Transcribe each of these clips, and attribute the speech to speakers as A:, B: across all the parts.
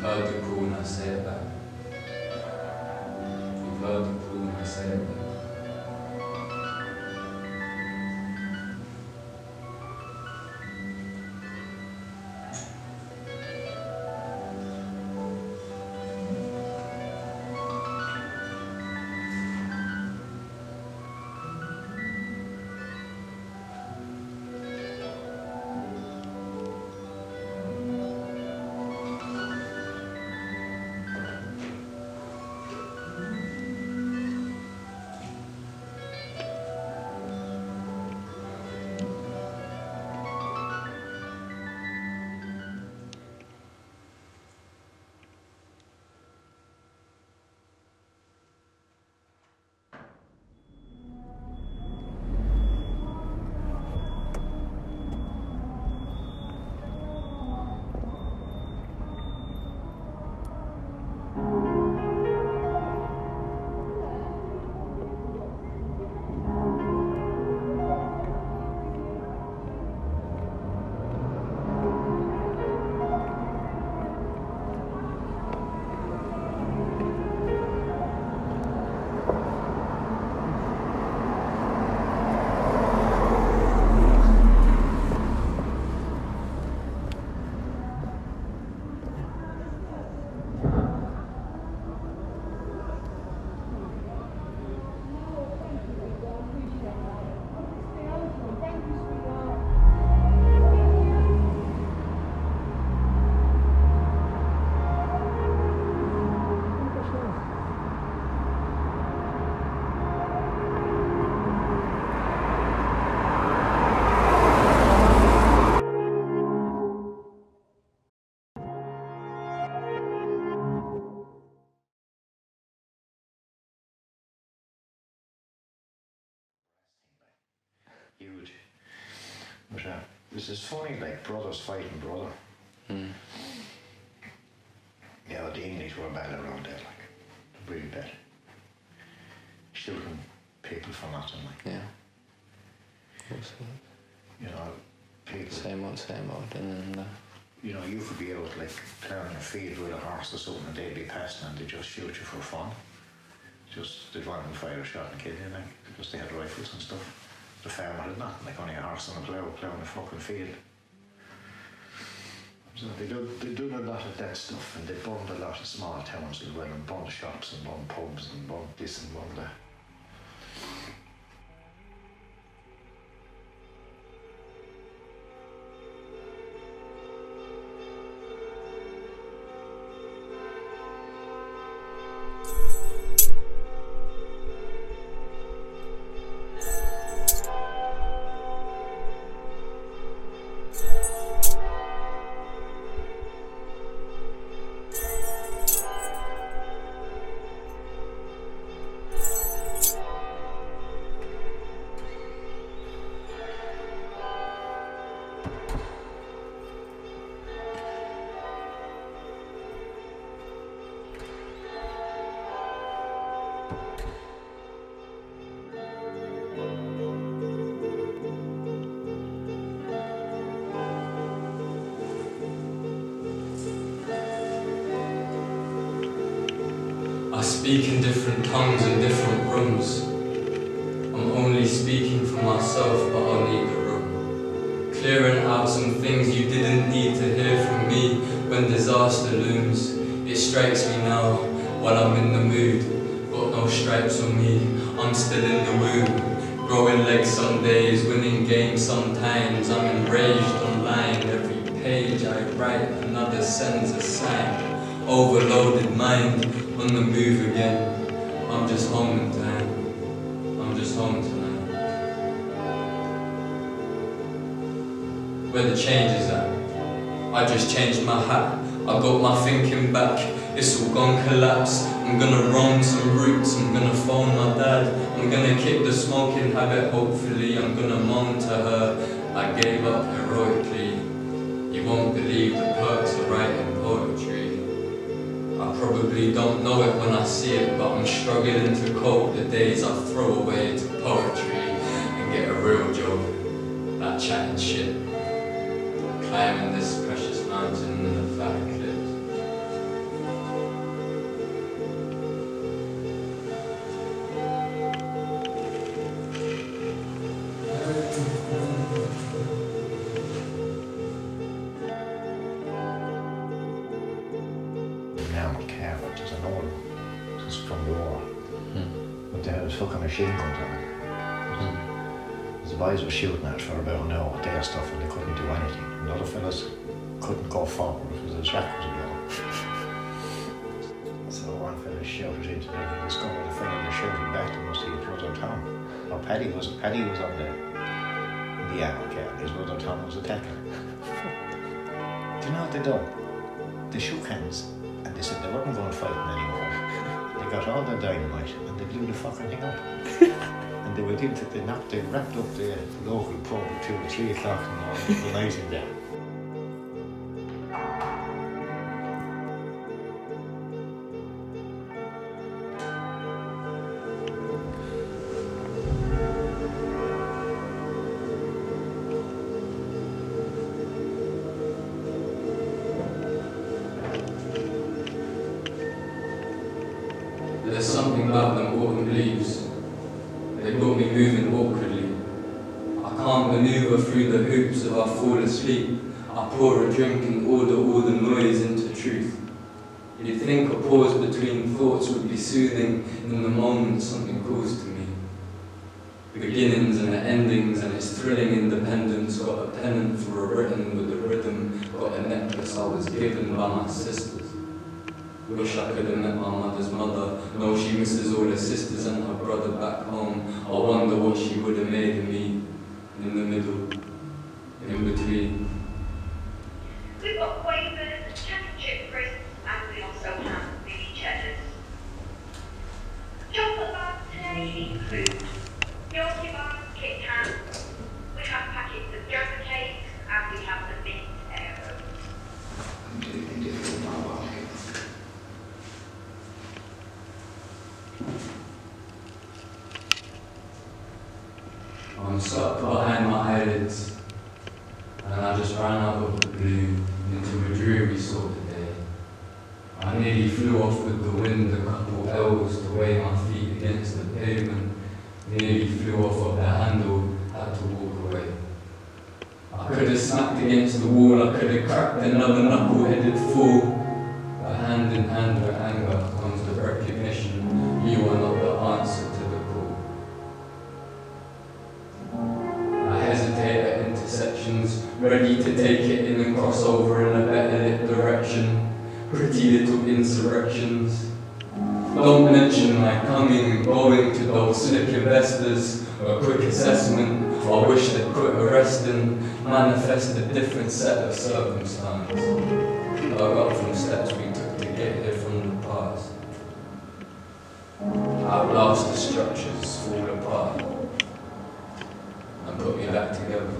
A: heard the call, now say it back. You've heard the call, now say it back.
B: Huge. But this is funny, like brothers fighting brother. Yeah, the English were bad around that, like really bad. Shooting people for nothing, like.
A: Yeah. Absolutely.
B: You know, people.
A: Same old, and
B: you know, you could be out like plowing a field with a horse or something, and they'd be passing and they just shoot you for fun. Just they'd want to fire a shot and kill you, like, because they had rifles and stuff. The farmer had nothing, like only a horse and a plough, ploughing a fucking field. So they do a lot of that stuff, and they bombed a lot of small towns as well, and bombed shops and bombed pubs and bombed this and bombed that.
A: I speak in different tongues in different rooms. I'm only speaking for myself, but I'll need the room. Clearing out some things you didn't need to hear from me when disaster looms. It strikes me now while I'm in the mood. Got no stripes on me, I'm still in the womb. Growing legs some days, winning games sometimes. I'm enraged online, every page I write another sends a sign. Overloaded mind, on the move again. I'm just home in time. I'm just home tonight. Where the change is at. I just changed my hat. I got my thinking back. It's all gone collapse. I'm gonna roam some routes. I'm gonna phone my dad. I'm gonna kick the smoking habit. Hopefully I'm gonna moan to her. I gave up heroically. You won't believe the perks of writing poetry. I probably don't know it when I see it, but I'm struggling to cope the days I throw away to poetry and get a real job, like chatting shit, climbing this precious mountain in a flat eclipse.
B: an armoured car, but there's an old one, just from the war. But they had fucking machine guns on it. The boys were shooting at it for about an hour with their stuff and they couldn't do anything. And the other fellas couldn't go forward because his rack was blown. So one fella shouted into them and discovered the fella that shouted back to him was his brother Tom. Or Paddy was on the armoured car. His brother Tom was attacking. Do you know what they done? They shook hands and they said they weren't going fighting anymore. They got all their dynamite and they blew the fucking thing up. And they went into, they wrapped up the local pub at 2 or 3 o'clock in the morning, the night in there.
A: There's something about them autumn leaves. They got me moving awkwardly. I can't maneuver through the hoops if I fall asleep. I pour a drink and order all the noise into truth. You'd think a pause between thoughts would be soothing in the moment something calls to me. Beginnings and endings and its thrilling independence. Got a pennant for a written with a rhythm. Got a necklace I was given by my sisters. Wish I could have met my mother's mother. No, she misses all her sisters and her brother back home. I wonder what she would have made of me in the middle, in between.
C: We've got quavers, championship crisps, and we also have mini cheddars. Chocolate bars today include Yorkie bars, Kit Kat. We have packets of Jaffa cakes, and we have the mint arrows.
A: I'm stuck behind my eyelids, and I just ran out of the blue into a dreary sort of day. I nearly flew off with the wind a couple elbows to weigh my feet against the pavement, nearly flew off of the handle, had to walk away. I could have smacked against the wall, I could have cracked another knuckle-headed fool, but hand in hand with anger comes the recognition you are not the answer to the call. I hesitate at intersections, ready to take it in and cross over in a better lit direction. Pretty little insurrections. Don't mention my coming and going to those slick investors. A quick assessment, I wish they'd quit arresting. Manifest a different set of circumstances. I got from steps we took to get here from the past. Outlast the structures, fall apart, and put me back together.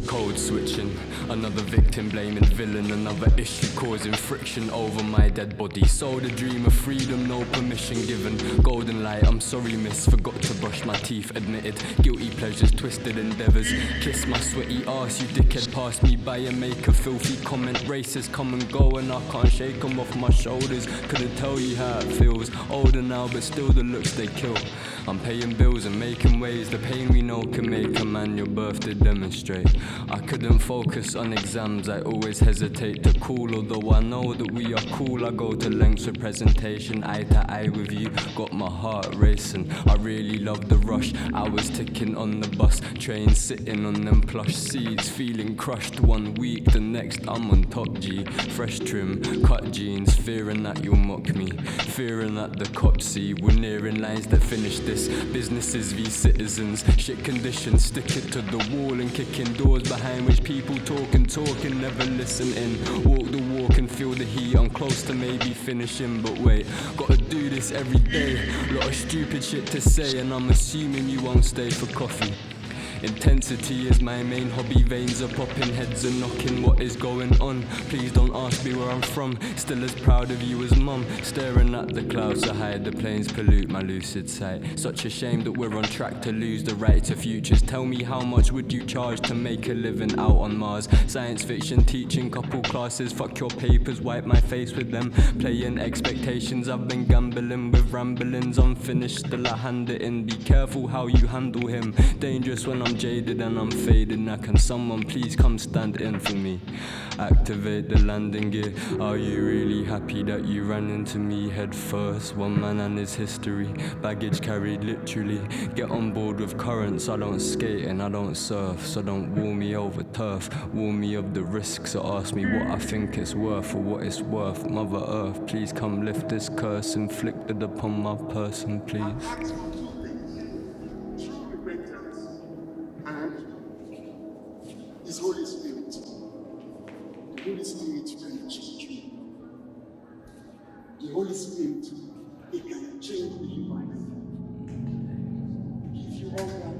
D: Code switching, another victim blaming villain, another issue causing friction over my dead body. Sold a dream of freedom, no permission given. Golden light, I'm sorry miss, forgot to brush my teeth, admitted. Guilty pleasures, twisted endeavours. Kiss my sweaty arse, you dickhead, pass me by and make a filthy comment. Races come and go and I can't shake them off my shoulders. Couldn't tell you how it feels, older now but still the looks they kill. I'm paying bills and making ways, the pain we know can make a man your birth to demonstrate. I couldn't focus on exams, I always hesitate to call. Although I know that we are cool, I go to lengths for presentation. Eye to eye with you, got my heart racing. I really love the rush, hours ticking on the bus. Train sitting on them plush seats, feeling crushed. 1 week, the next I'm on top G. Fresh trim, cut jeans, fearing that you'll mock me, fearing that the cops see. We're nearing lines that finish this. Businesses v citizens, shit conditions, stick it to the wall and kicking doors behind which people talk and never listen in. Walk the walk and feel the heat, I'm close to maybe finishing, but wait, gotta do this every day. Lot of stupid shit to say and I'm assuming you won't stay for coffee. Intensity is my main hobby, veins are popping, heads are knocking, what is going on? Please don't ask me where I'm from, still as proud of you as mum. Staring at the clouds to hide the planes, pollute my lucid sight. Such a shame that we're on track to lose the right to futures. Tell me how much would you charge to make a living out on Mars? Science fiction teaching couple classes, fuck your papers, wipe my face with them. Playing expectations, I've been gambling with ramblings, unfinished, still I hand it in. Be careful how you handle him, dangerous when I'm jaded and I'm faded. Now can someone please come stand in for me? Activate the landing gear. Are you really happy that you ran into me head first? One man and his history, baggage carried literally. Get on board with currents, I don't skate and I don't surf. So don't wall me over turf, warn me of the risks. Or ask me what I think it's worth or what it's worth. Mother Earth, please come lift this curse inflicted upon my person, please.
E: His Holy Spirit. The Holy Spirit can change you. The Holy Spirit, it can change your life. If you want that,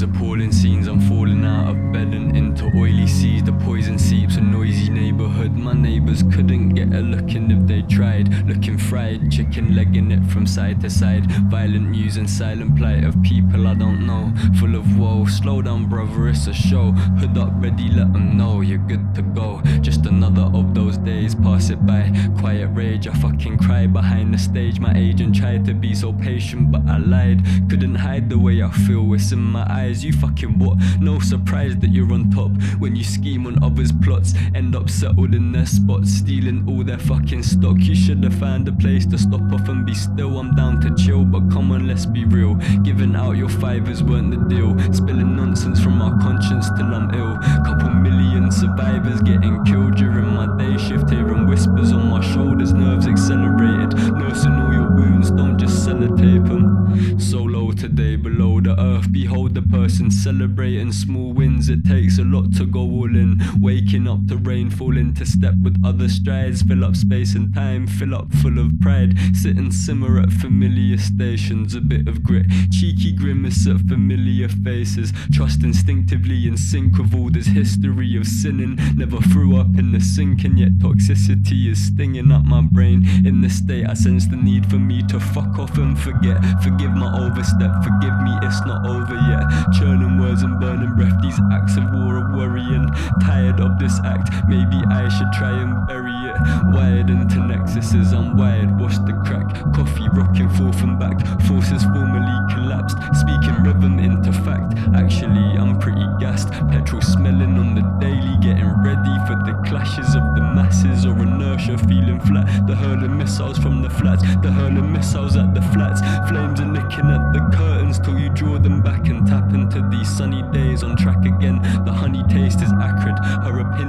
D: appalling scenes, I'm falling out of bed and into oily seas. The poison seeps, a noisy neighborhood. My neighbors couldn't get a look in if they tried. Looking fried, chicken legging it from side to side. Violent news and silent plight of people I don't know, full of woe. Slow down brother, it's a show. Hood up ready, let them know you're good to go. Just another of those days, pass it by. Quiet rage, I fucking cry behind the stage. My agent tried to be so patient but I lied. Couldn't hide the way I feel, it's in my eyes. You fucking what? No surprise that you're on top. When you scheme on others' plots, end up settled in their spots, stealing all their fucking stock. You should have found a place to stop off and be still. I'm down to chill, but come on, let's be real. Giving out your fivers weren't the deal. Spilling nonsense from our conscience till I'm ill. Couple million survivors getting killed during my day shift. Hearing whispers on my shoulders, nerves accelerated. Nursing all your wounds, don't just sellotape them. So low today, below the earth. Behold the person celebrating small wins. It takes a lot to go all in. Waking up to rain, fall into step with other strides. Fill up space and time, fill up full of pride. Sit and simmer at familiar stations. A bit of grit, cheeky grimace at familiar faces. Trust instinctively in sync with all this history of sinning. Never threw up in the sink, and yet toxicity is stinging up my brain. In this state I sense the need for me to fuck off and forget. Forgive my overstep, forgive me, it's not over yet. Churning words and burning breath, these acts of war are worrying. Tired of this act, maybe I should try and bury it. Wired into nexuses, I'm wired, wash the crack. Coffee rocking forth and back, forces formally collapsed. Speaking rhythm into fact, actually I'm pretty gassed. Petrol smelling on the daily, getting ready for the clashes of the masses. Or inertia feeling flat, the hurling missiles from the flats. The hurling missiles at the flats. Flames are licking at the curtains till you draw them back and tap into these sunny days on track again. The honey taste is acrid, her opinion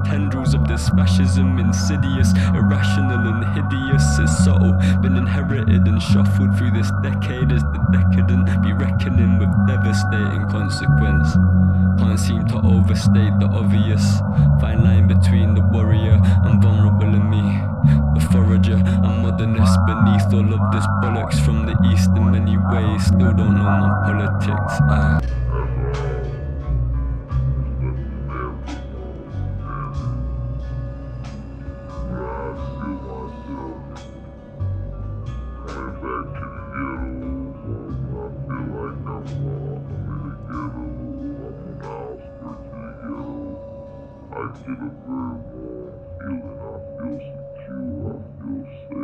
D: tendrils of this fascism, insidious, irrational and hideous. It's subtle, been inherited and shuffled through this decade as the decadent be reckoning with devastating consequence. Can't seem to overstate the obvious. Fine line between the warrior and vulnerable in me. The forager and modernist beneath all of this bollocks from the east in many ways. Still don't know my politics.
F: I get a very warm feeling. I feel secure, I feel safe.